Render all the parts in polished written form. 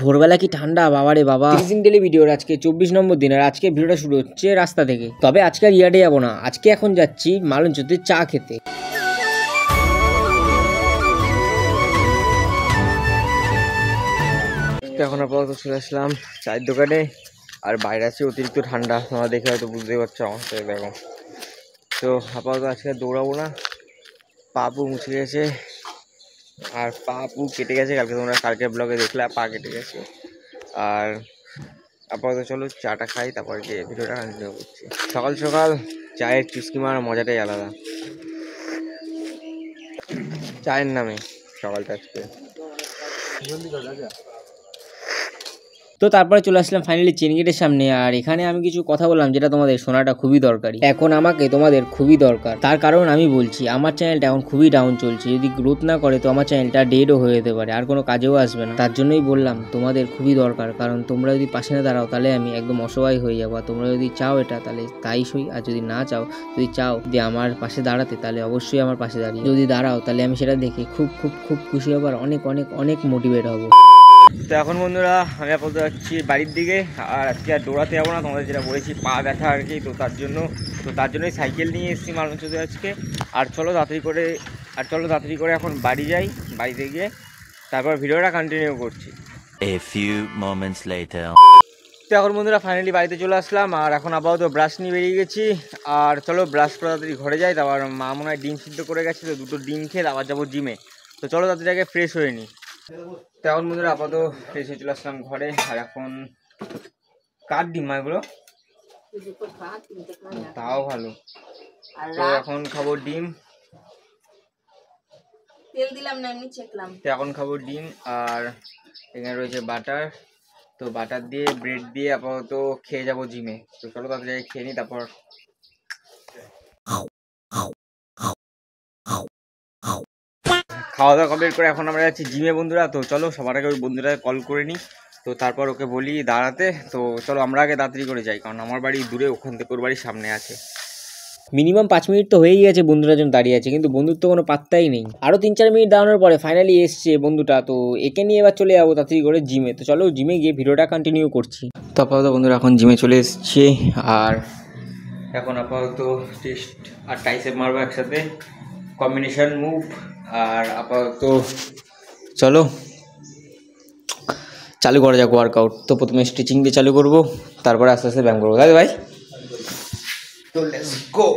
ভোরবেলা কি ঠান্ডা বাবারে বাবা। 30 দিন ডেলি ভিডিওর আজকে 24 নম্বর দিন, আর আজকে ভিডিওটা শুরু হচ্ছে রাস্তা থেকে। তবে আজকে আর ইয়ার্ডে যাবো না, আজকে এখন যাচ্ছি মালঞ্চতে চা খেতে। এখন আপাতত চলে আসলাম চায়ের দোকানে, আর বাইরে আছে অতিরিক্ত ঠান্ডা, তোমরা দেখে হয়তো বুঝতেই পারছো আমার সাথে দেখো। তো আপাতত আজকে দৌড়াবো না, পা পু মুছে গেছে, আর পা পু কেটে গেছে, কালকে ব্লগে দেখলে পা কেটে গেছে। আর আপাতত চলো চাটা খাই, তারপর গিয়ে ভিডিওটা কন্টিনিউ করছি। সকাল সকাল চায়ের চুস্কি মারার মজাটাই আলাদা, চায়ের নামে সকালটা আজকে। তো তারপরে চলে আসলাম ফাইনালি চেন গেটের সামনে, আর এখানে আমি কিছু কথা বললাম যেটা তোমাদের শোনাটা খুবই দরকারি। এখন আমাকে তোমাদের খুবই দরকার, তার কারণ আমি বলছি আমার চ্যানেলটা এখন খুবই ডাউন চলছে। যদি গ্রোথ না করে তো আমার চ্যানেলটা ডেডও হয়ে যেতে পারে, আর কোনো কাজেও আসবে না। তার জন্যই বললাম তোমাদের খুবই দরকার, কারণ তোমরা যদি পাশে না দাঁড়াও তাহলে আমি একদম অসহায় হয়ে যাবো। আর তোমরা যদি চাও এটা তাহলে তাই সই, আর যদি না চাও, যদি চাও যে আমার পাশে দাঁড়াতে তাহলে অবশ্যই আমার পাশে দাঁড়িয়ে যদি দাঁড়াও, তাহলে আমি সেটা দেখে খুব খুব খুব খুশি হবো, আর অনেক অনেক অনেক মোটিভেট হবো। তো এখন বন্ধুরা আমি আপাতত যাচ্ছি বাড়ির দিকে, আর আজকে আর দৌড়াতে যাবো না, তোমাদের যেটা বলেছি পা ব্যথা আর কি। তো তার জন্যই সাইকেল নিয়ে এসেছি মালঞ্চতে আজকে। আর চলো তাড়াতাড়ি করে এখন বাড়ি যাই, বাড়িতে গিয়ে তারপর ভিডিওটা কন্টিনিউ করছি। A few moments later. তো এখন বন্ধুরা ফাইনালি বাড়িতে চলে আসলাম, আর এখন আপাতত ব্রাশ নিয়ে বেরিয়ে গেছি। আর চলো ব্রাশ করে তাড়াতাড়ি ঘরে যাই, তারপর মা মনে হয় ডিম সিদ্ধ করে গেছে, তো দুটো ডিম খেয়ে আবার যাবো জিমে। তো চলো তাড়াতাড়ি আগে ফ্রেশ হয়ে নিই। তো এখন বন্ধুরা আপাতত ফ্রেশ হয়ে চলে আসলাম ঘরে। আর এখন কার ডিম এগুলো, তাও ভালো। তো এখন খাবো ডিম, তেল দিলাম না, এমনি ছেঁকলাম। তো এখন খাবো ডিম, আর এখানে রয়েছে বাটার। তো বাটার দিয়ে ব্রেড দিয়ে আপাতত খেয়ে যাবো জিমে। তো চলো তাড়াতাড়ি খেয়ে নিই, তারপর খাওয়া দাওয়া কমপ্লিট করে এখন আমরা যাচ্ছি জিমে বন্ধুরা। তো চলো সবার আগে ওই বন্ধুরা কল করে নিই, তো তারপর ওকে বলি দাঁড়াতে। তো চলো আমরা আগে তাড়াতাড়ি করে যাই, কারণ আমার বাড়ি দূরে, ওখান থেকে ওর বাড়ির সামনে আছে। মিনিমাম 5 মিনিট তো হয়েই গেছে বন্ধুরা যখন দাঁড়িয়ে আছে, কিন্তু বন্ধুর তো কোনো পাত্তাই নেই। আরও 3-4 মিনিট দাঁড়ানোর পরে ফাইনালি এসছে বন্ধুটা। তো একে নিয়ে এবার চলে যাবো তাড়াতাড়ি করে জিমে। তো চলো জিমে গিয়ে ভিডিওটা কন্টিনিউ করছি। তো আপাতত বন্ধুরা এখন জিমে চলে এসছে, আর এখন আপাতত চেস্ট আর ট্রাইসেপ মারবো একসাথে, কম্বিনেশন মুভ। আর আপাতত চলো চালু করা যাক ওয়ার্কআউট। তো প্রথমে স্ট্রেচিং দিয়ে চালু করবো, তারপরে আস্তে আস্তে ব্যায়াম করবো, তাই ভাই? তো লেটস গো।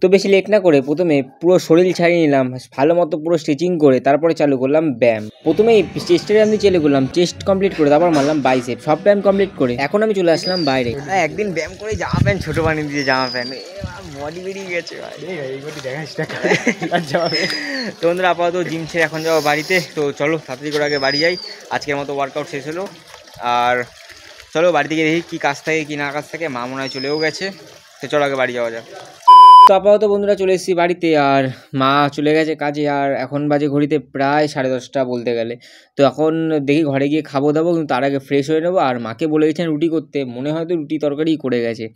তো বেশি লেট না করে প্রথমে পুরো শরীর ছাড়িয়ে নিলাম ভালো মতো, পুরো স্ট্রেচিং করে তারপরে চালু করলাম ব্যায়াম। প্রথমেই চেস্টের ব্যায়াম দিয়ে চালু করলাম, চেস্ট কমপ্লিট করে তারপর মারলাম বাইসেপ। সব ব্যায়াম কমপ্লিট করে এখন আমি চলে আসলাম বাইরে। একদিন ব্যায়াম করে জামা প্যান্ট ছোট বানিয়ে দিয়ে, জামা প্যান্ট বডি বেরিয়ে গেছে তো বন্ধুরা আপাতত জিম ছেড়ে এখন যাবো বাড়িতে। তো চলো তাড়াতাড়ি করে আগে বাড়ি যাই, আজকের মতো ওয়ার্কআউট শেষ হলো। আর চলো বাড়ি থেকে দেখি কী কাজ থাকে কি না কাজ থাকে, মা মনে হয় চলেও গেছে। তো চলো আগে বাড়ি যাওয়া যাক। তো আপাতত বন্ধুরা চলে এসেছি বাড়িতে, আর মা চলে গেছে কাজে। আর এখন বাজে ঘড়িতে প্রায় 10:30 বলতে গেলে। তো এখন দেখি ঘরে গিয়ে খাবো দাবো, কিন্তু তার আগে ফ্রেশ হয়ে নেবো। আর মাকে বলে গেছেন রুটি করতে, মনে হয়তো রুটি তরকারি করে গেছে।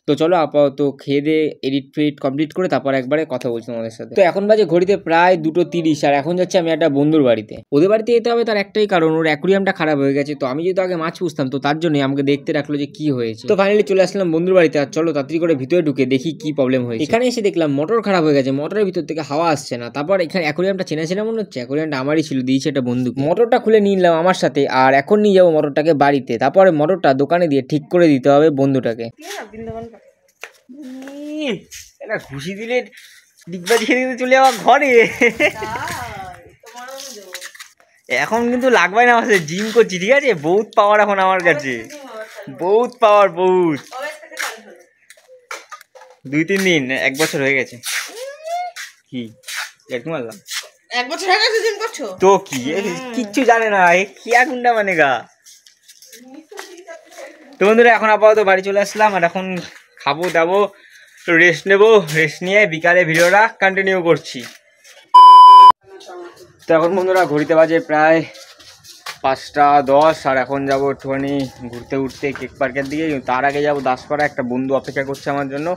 তো চলো আপাতত খেয়ে দিয়ে এডিট ফেডিট কমপ্লিট করে তারপর একবারে কথা বলছি তোমাদের সাথে। তো এখন বাজে ঘড়িতে প্রায় 2:30, আর এখন যাচ্ছি আমি একটা বন্ধুর বাড়িতে। ওদের বাড়িতে যেতে হবে তার একটাই কারণ, ওর অ্যাকুরিয়ামটা খারাপ হয়ে গেছে। তো আমি যেহেতু আগে মাছ পুষতাম, তো তার জন্যই আমাকে দেখতে রাখলো যে কি হয়েছে। তো ফাইনালি চলে আসলাম বন্ধুর বাড়িতে, আর চলো তাড়াতাড়ি করে ভিতরে ঢুকে দেখি কি প্রবলেম হয়েছে। এখানে এসে দেখলাম মোটর খারাপ হয়ে গেছে, মোটরের ভিতর থেকে হাওয়া আসছে না। তারপর এখানে অ্যাকুরিয়ামটা চেনা মনে হচ্ছে, অ্যাকুরিয়ামটা আমারই ছিল, দিয়েছে একটা বন্ধু। মোটরটা খুলে নিয়ে নিলাম আমার সাথে, আর এখন নিয়ে যাবো মোটরটাকে বাড়িতে। তারপরে মোটরটা দোকানে দিয়ে ঠিক করে দিতে হবে বন্ধুটাকে। এটা ঘুষি দিলে ডিগবাজি খেয়ে দিতে চলে যাওয়া ঘরে। এখন কিন্তু লাগবে না, আমার জিম করছি ঠিক আছে, বহুত পাওয়ার এখন আমার কাছে, বহুত পাওয়ার, বহুত। 2-3 দিন, 1 বছর হয়ে গেছে। কি একটু মারলাম, 1 বছর হয়ে গেছে জিম করছো তো কি কিচ্ছু জানে না, কি গুন্ডা মানে গা। তো বন্ধুরা এখন আপাতত বাড়ি চলে আসলাম, আর এখন খাবো দাবো, রেস্ট নেবো। রেস্ট নিয়ে বিকালে ভিডিওটা কন্টিনিউ করছি। তো এখন বন্ধুরা ঘড়িতে বাজে প্রায় 5:10, আর এখন যাবো একটুখানি ঘুরতে কেক পার্কের দিকে। তার আগে যাবো দাসপাড়া, একটা বন্ধু অপেক্ষা করছে আমার জন্য।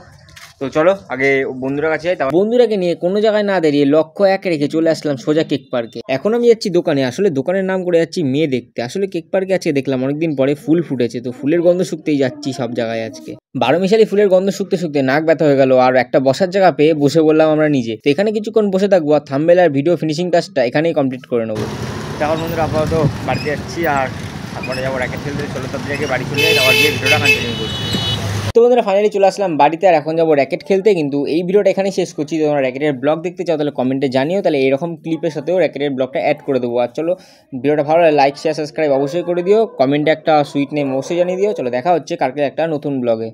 তো চলো আগে বন্ধুরা কাছে যাই। বন্ধুরাকে নিয়ে কোনো জায়গায় না দাঁড়িয়ে লক্ষ্য এক রেখে চলে আসলাম সোজা কেক পার্কে। এখন আমি যাচ্ছি দোকানে, আসলে দোকানের নাম করে যাচ্ছি মেয়ে দেখতে। আসলে কেক পার্কে আজকে দেখলাম অনেকদিন পরে ফুল ফুটেছে, তো ফুলের গন্ধ শুকতেই যাচ্ছি সব জায়গায় আজকে। 12 মিশালি ফুলের গন্ধ শুকতে শুকতে নাক ব্যথা হয়ে গেল, আর একটা বসার জায়গা পেয়ে বসে বললাম আমরা নিজে। তো এখানে কিছুক্ষণ বসে থাকবো আর থাম্বনেল আর ভিডিও ফিনিশিং কাজটা এখানেই কমপ্লিট করে নেবো। এখন বন্ধুরা আপাতত বাড়িতে যাচ্ছি, আর তারপরে যাবো র্যাকেট খেলতে। চলো তার জায়গায় বাড়ি চলে যাই, আবার গিয়ে ভিডিওটা কন্টিনিউ করছি। তো বন্ধুরা ফাইনালি চলে আসলাম বাড়িতে, আর এখন যাবো র্যাকেট খেলতে। কিন্তু এই ভিডিওটা এখানেই শেষ করছি। তোমরা র্যাকেটের ব্লগ দেখতে চাও তাহলে কমেন্টে জানিও, তাহলে এরকম ক্লিপের সাথেও র্যাকেটের ব্লগটা অ্যাড করে দেবো। আর চলো ভিডিওটা ভালো লাগে লাইক শেয়ার সাবস্ক্রাইব অবশ্যই করে দিও, কমেন্টে একটা সুইট নেম অবশ্যই জানিয়ে দিও। চলো দেখা হচ্ছে কালকে একটা নতুন ব্লগে।